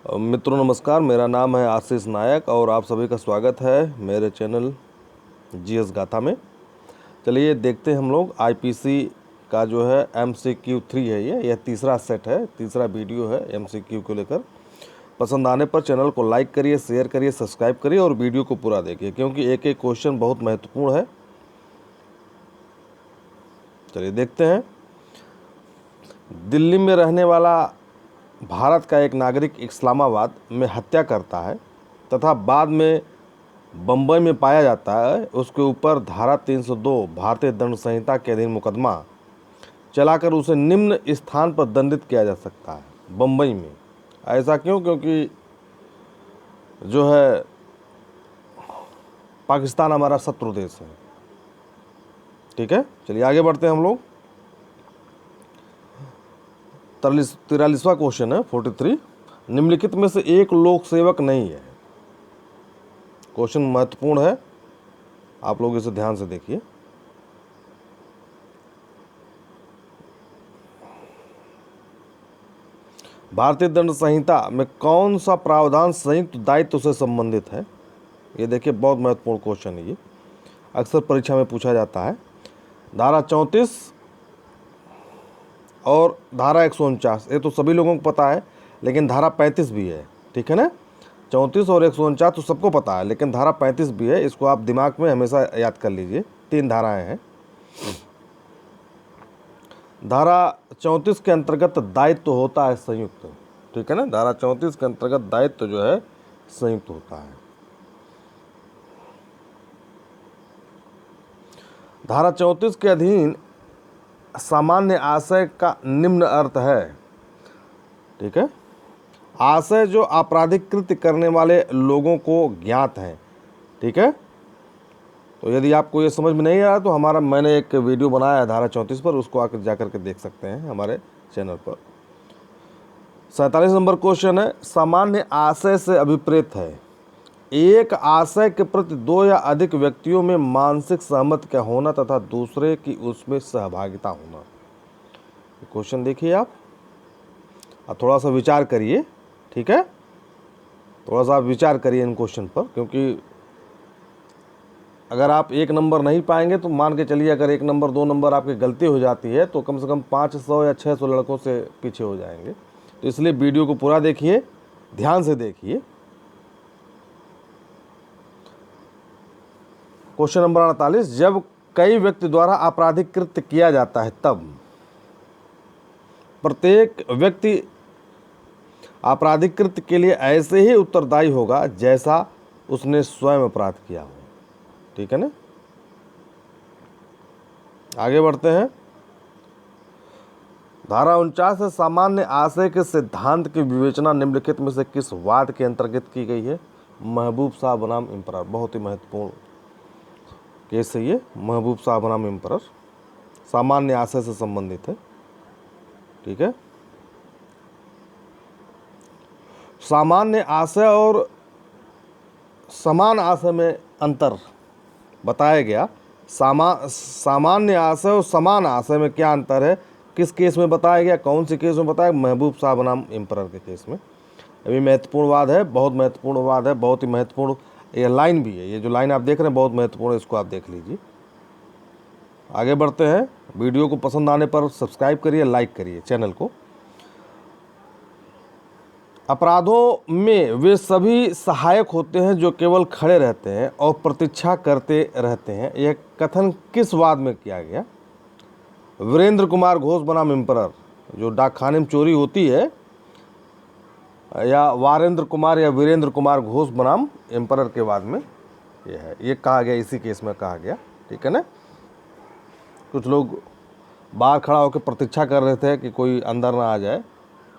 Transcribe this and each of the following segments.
मित्रों नमस्कार, मेरा नाम है आशीष नायक और आप सभी का स्वागत है मेरे चैनल जीएस गाथा में। चलिए देखते हैं हम लोग आईपीसी का जो है MCQ 3 है। यह तीसरा सेट है, तीसरा वीडियो है MCQ को लेकर। पसंद आने पर चैनल को लाइक करिए, शेयर करिए, सब्सक्राइब करिए और वीडियो को पूरा देखिए क्योंकि एक एक क्वेश्चन बहुत महत्वपूर्ण है। चलिए देखते हैं। दिल्ली में रहने वाला भारत का एक नागरिक इस्लामाबाद में हत्या करता है तथा बाद में बंबई में पाया जाता है। उसके ऊपर धारा 302 भारतीय दंड संहिता के अधीन मुकदमा चलाकर उसे निम्न स्थान पर दंडित किया जा सकता है, बंबई में। ऐसा क्यों? क्योंकि जो है पाकिस्तान हमारा शत्रु देश है। ठीक है, चलिए आगे बढ़ते हैं हम लोग। 43वां क्वेश्चन है 43। निम्नलिखित में से एक लोक सेवक नहीं है। क्वेश्चन महत्वपूर्ण है, आप लोग इसे ध्यान से देखिए। भारतीय दंड संहिता में कौन सा प्रावधान संयुक्त दायित्व से संबंधित है? ये देखिए, बहुत महत्वपूर्ण क्वेश्चन है ये, अक्सर परीक्षा में पूछा जाता है। धारा 34 और धारा 149, ये तो सभी लोगों को पता है, लेकिन धारा 35 भी है। ठीक है ना, 34 और 149 तो सबको पता है, लेकिन धारा 35 भी है। इसको आप दिमाग में हमेशा याद कर लीजिए। 3 धाराएं हैं। धारा 34 के अंतर्गत दायित्व होता है संयुक्त। ठीक है ना, धारा 34 के अंतर्गत दायित्व जो है संयुक्त होता है। धारा 34 के अधीन सामान्य आशय का निम्न अर्थ है। ठीक है, आशय जो आपराधिक कृत्य करने वाले लोगों को ज्ञात है। ठीक है, तो यदि आपको ये समझ में नहीं आ रहा तो मैंने एक वीडियो बनाया है धारा 34 पर, उसको आकर जाकर के देख सकते हैं हमारे चैनल पर। 47 नंबर क्वेश्चन है, सामान्य आशय से अभिप्रेत है एक आशय के प्रति 2 या अधिक व्यक्तियों में मानसिक सहमति का होना तथा दूसरे की उसमें सहभागिता होना। क्वेश्चन देखिए आप और थोड़ा सा विचार करिए। ठीक है, थोड़ा सा आप विचार करिए इन क्वेश्चन पर, क्योंकि अगर आप 1 नंबर नहीं पाएंगे तो मान के चलिए, अगर 1 नंबर 2 नंबर आपकी गलती हो जाती है तो कम से कम 500 या 600 लड़कों से पीछे हो जाएंगे। तो इसलिए वीडियो को पूरा देखिए, ध्यान से देखिए। क्वेश्चन नंबर 48, जब कई व्यक्ति द्वारा आपराधिक कृत्य किया जाता है तब प्रत्येक व्यक्ति आपराधिक कृत्य के लिए ऐसे ही उत्तरदायी होगा जैसा उसने स्वयं अपराध किया हो। ठीक है ना, आगे बढ़ते हैं। धारा 49 है, सामान्य आशय के सिद्धांत की विवेचना निम्नलिखित में से किस वाद के अंतर्गत की गई है? महबूब शाह बनाम इम्परर, बहुत ही महत्वपूर्ण केस है ये। महबूब शाह बनाम इम्परर सामान्य आशय से संबंधित है। ठीक है, सामान्य आशय और समान आशय में अंतर बताया गया। सामान्य आशय और समान आशय में क्या अंतर है, किस केस में बताया गया, कौन से केस में बताया? महबूब शाह बनाम इम्परर के केस में। अभी महत्वपूर्ण वाद है, बहुत महत्वपूर्ण वाद है, बहुत ही महत्वपूर्ण ये लाइन भी है। ये जो लाइन आप देख रहे हैं बहुत महत्वपूर्ण है, इसको आप देख लीजिए। आगे बढ़ते हैं। वीडियो को पसंद आने पर सब्सक्राइब करिए, लाइक करिए चैनल को। अपराधों में वे सभी सहायक होते हैं जो केवल खड़े रहते हैं और प्रतीक्षा करते रहते हैं। यह कथन किस वाद में किया गया? वीरेंद्र कुमार घोष बनाम इम्परर, जो डाक खाने में चोरी होती है, या वारेंद्र कुमार या वीरेंद्र कुमार घोष बनाम इम्परर के वाद में यह है, ये कहा गया, इसी केस में कहा गया। ठीक है ना, कुछ लोग बाहर खड़ा होकर प्रतीक्षा कर रहे थे कि कोई अंदर ना आ जाए।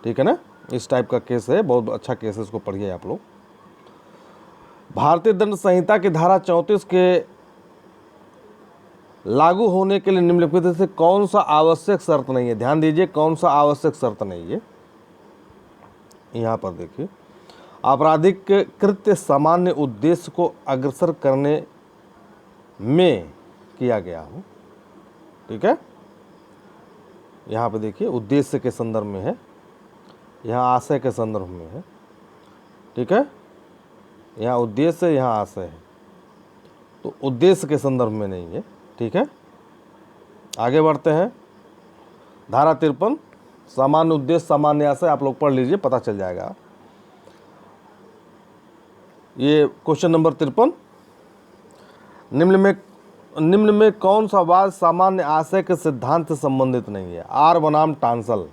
ठीक है ना, इस टाइप का केस है, बहुत अच्छा केस है, इसको पढ़िए आप लोग। भारतीय दंड संहिता की धारा 34 के लागू होने के लिए निम्नलिखित से कौन सा आवश्यक शर्त नहीं है? ध्यान दीजिए, कौन सा आवश्यक शर्त नहीं है। यहाँ पर देखिए, आपराधिक कृत्य सामान्य उद्देश्य को अग्रसर करने में किया गया हो। ठीक है, यहाँ पे देखिए उद्देश्य के संदर्भ में है, यहाँ आशय के संदर्भ में है। ठीक है, यहाँ उद्देश्य है, यहाँ आशय है, तो उद्देश्य के संदर्भ में नहीं है। ठीक है, आगे बढ़ते हैं। धारा 53 सामान्य उद्देश्य सामान्य आशय, आप लोग पढ़ लीजिए, पता चल जाएगा। ये क्वेश्चन नंबर 53, निम्न में कौन सा वाद सामान्य आशय के सिद्धांत से संबंधित नहीं है? आर बनाम टांसल,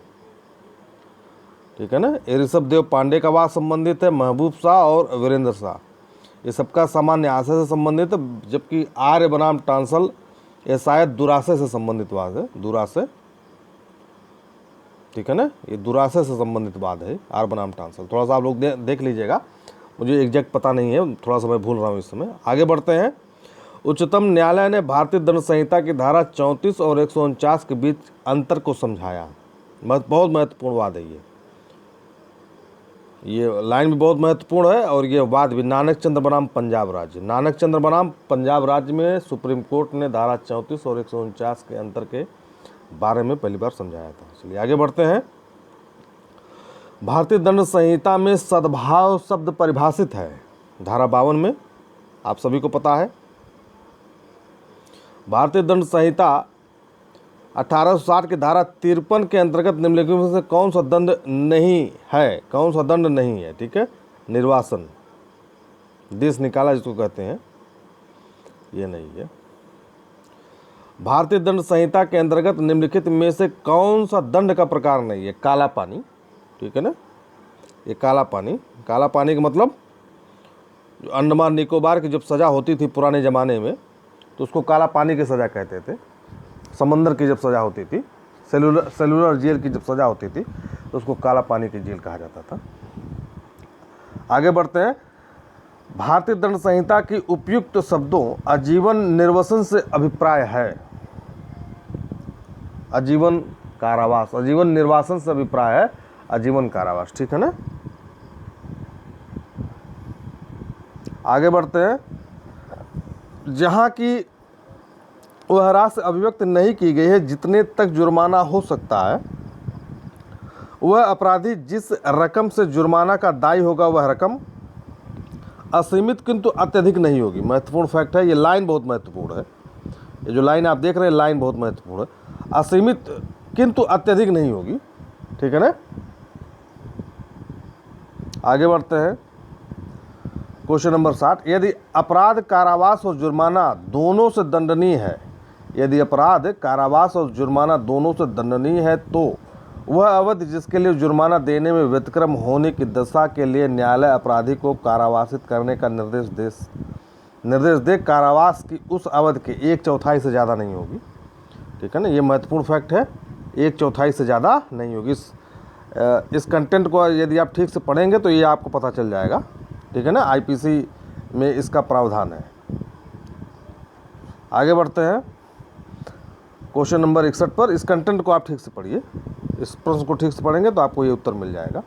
ठीक है ना, ये ऋषभ देव पांडे का वाद संबंधित है, महबूब शाह और वीरेंद्र शाह, ये सबका सामान्य आशय से संबंधित है, जबकि आर्य बनाम टांसल ये शायद दुराशय से संबंधित वाद है, दुराशय, ठीक है ना, ये दुराशय से संबंधित वाद है, आर बनाम टांसल। थोड़ा सा आप लोग देख लीजिएगा, मुझे एग्जैक्ट पता नहीं है, थोड़ा सा मैं भूल रहा हूँ इस समय। आगे बढ़ते हैं। उच्चतम न्यायालय ने भारतीय दंड संहिता की धारा 34 और 149 के बीच अंतर को समझाया। बहुत महत्वपूर्ण वाद है ये लाइन भी बहुत महत्वपूर्ण है, और ये वाद भी। नानक चंद्र बनाम पंजाब राज्य, नानक चंद्र बनाम पंजाब राज्य में सुप्रीम कोर्ट ने धारा 34 और 149 के अंतर के बारे में पहली बार समझाया था। चलिए आगे बढ़ते हैं। भारतीय दंड संहिता में सद्भाव शब्द परिभाषित है धारा 52 में, आप सभी को पता है। भारतीय दंड संहिता 1860 की धारा 53 के अंतर्गत निम्नलिखित में से कौन सा दंड नहीं है? कौन सा दंड नहीं है? ठीक है, निर्वासन, देश निकाला जिसको कहते हैं, ये नहीं है। भारतीय दंड संहिता के अंतर्गत निम्नलिखित में से कौन सा दंड का प्रकार नहीं है? काला पानी, ठीक है ना, ये काला पानी। काला पानी का मतलब अंडमान निकोबार की जब सज़ा होती थी पुराने ज़माने में, तो उसको काला पानी की सज़ा कहते थे। समंदर की जब सज़ा होती थी, सेलुलर जेल की जब सज़ा होती थी, तो उसको काला पानी की जेल कहा जाता था। आगे बढ़ते हैं। भारतीय दंड संहिता की उपयुक्त शब्दों आजीवन निर्वसन से अभिप्राय है। आजीवन कारावास, आजीवन निर्वासन से अभिप्राय है आजीवन कारावास, ठीक है ना। आगे बढ़ते हैं। जहाँ की वह राशि अभिव्यक्त नहीं की गई है जितने तक जुर्माना हो सकता है, वह अपराधी जिस रकम से जुर्माना का दायी होगा वह रकम असीमित किंतु अत्यधिक नहीं होगी। महत्वपूर्ण फैक्ट है, ये लाइन बहुत महत्वपूर्ण है। ये जो लाइन आप देख रहे हैं, लाइन बहुत महत्वपूर्ण है। असीमित किंतु अत्यधिक नहीं होगी, ठीक है ना। आगे बढ़ते हैं। क्वेश्चन नंबर 60, यदि अपराध कारावास और जुर्माना दोनों से दंडनीय है, यदि अपराध कारावास और जुर्माना दोनों से दंडनीय है, तो वह अवधि जिसके लिए जुर्माना देने में व्यतिक्रम होने की दशा के लिए न्यायालय अपराधी को कारावासित करने का निर्देश दे, कारावास की उस अवधि के 1/4 से ज़्यादा नहीं होगी, ठीक है ना। ये महत्वपूर्ण फैक्ट है, 1/4 से ज़्यादा नहीं होगी। इस कंटेंट को यदि आप ठीक से पढ़ेंगे तो ये आपको पता चल जाएगा, ठीक है ना। आईपीसी में इसका प्रावधान है। आगे बढ़ते हैं क्वेश्चन नंबर 61 पर। इस कंटेंट को आप ठीक से पढ़िए, इस प्रश्न को ठीक से पढ़ेंगे तो आपको ये उत्तर मिल जाएगा।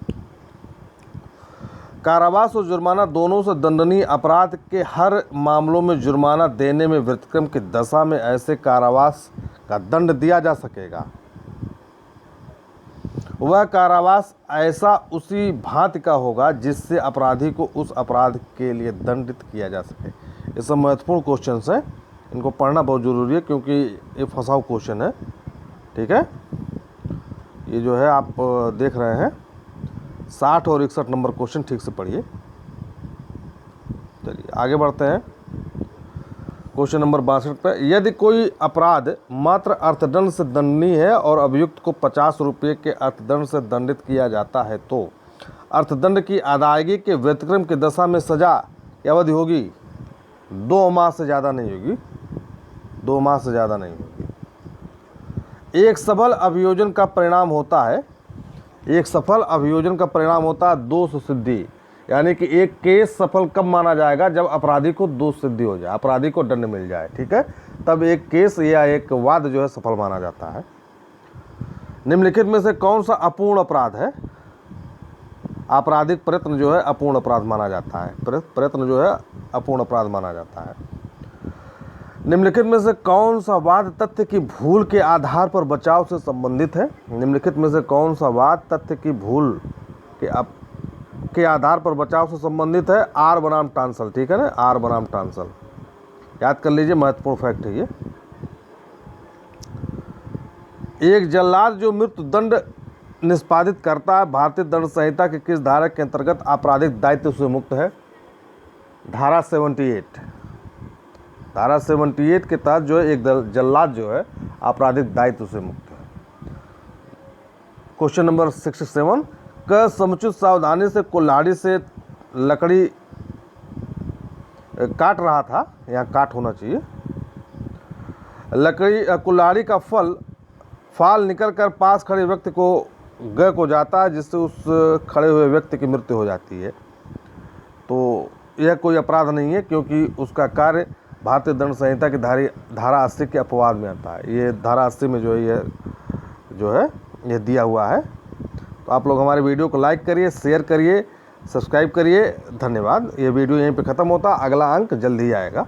कारावास और जुर्माना दोनों से दंडनीय अपराध के हर मामलों में जुर्माना देने में व्यतिक्रम की दशा में ऐसे कारावास का दंड दिया जा सकेगा। वह कारावास ऐसा उसी भांति का होगा जिससे अपराधी को उस अपराध के लिए दंडित किया जा सके। ये सब महत्वपूर्ण क्वेश्चन हैं, इनको पढ़ना बहुत ज़रूरी है क्योंकि ये फंसाऊ क्वेश्चन है, ठीक है। ये जो है आप देख रहे हैं 60 और 61 नंबर क्वेश्चन ठीक से पढ़िए। चलिए आगे बढ़ते हैं क्वेश्चन नंबर 62 पे। यदि कोई अपराध मात्र अर्थदंड से दंडनीय है और अभियुक्त को 50 रुपये के अर्थदंड से दंडित किया जाता है, तो अर्थदंड की अदायगी के व्यतिक्रम की दशा में सजा की अवधि होगी 2 माह से ज़्यादा नहीं होगी, 2 माह से ज़्यादा नहीं होगी। एक सफल अभियोजन का परिणाम होता है, एक सफल अभियोजन का परिणाम होता है दोष सिद्धि, यानी कि एक केस सफल कब माना जाएगा? जब अपराधी को दोष सिद्धि हो जाए, अपराधी को दंड मिल जाए, ठीक है, तब एक केस या एक वाद जो है सफल माना जाता है। निम्नलिखित में से कौन सा अपूर्ण अपराध है? आपराधिक प्रयत्न जो है अपूर्ण अपराध माना जाता है, प्रयत्न जो है अपूर्ण अपराध माना जाता है। निम्नलिखित में से कौन सा वाद तथ्य की भूल के आधार पर बचाव से संबंधित है? निम्नलिखित में से कौन सा वाद तथ्य की भूल के आधार पर बचाव से संबंधित है आर बनाम टांसल, ठीक है ना, आर बनाम टांसल, याद कर लीजिए, महत्वपूर्ण फैक्ट है ये। एक जल्लाद जो मृत्यु दंड निष्पादित करता है भारतीय दंड संहिता के किस धारा के अंतर्गत आपराधिक दायित्व से मुक्त है? धारा 78। धारा 78 के तहत जो है एक जल्लाद जो है आपराधिक दायित्व से मुक्त है। क्वेश्चन नंबर 67, क समुचित सावधानी से कुल्हाड़ी से लकड़ी काट रहा था, यहाँ काट होना चाहिए, कुल्हाड़ी का फाल निकल कर पास खड़े व्यक्ति को ग को जाता है, जिससे उस खड़े हुए व्यक्ति की मृत्यु हो जाती है। तो यह कोई अपराध नहीं है, क्योंकि उसका कार्य भारतीय दंड संहिता की धारा 80 के अपवाद में आता है। ये धारा 80 में जो है ये दिया हुआ है। तो आप लोग हमारे वीडियो को लाइक करिए, शेयर करिए, सब्सक्राइब करिए। धन्यवाद। ये वीडियो यहीं पे ख़त्म होता, अगला अंक जल्द ही आएगा।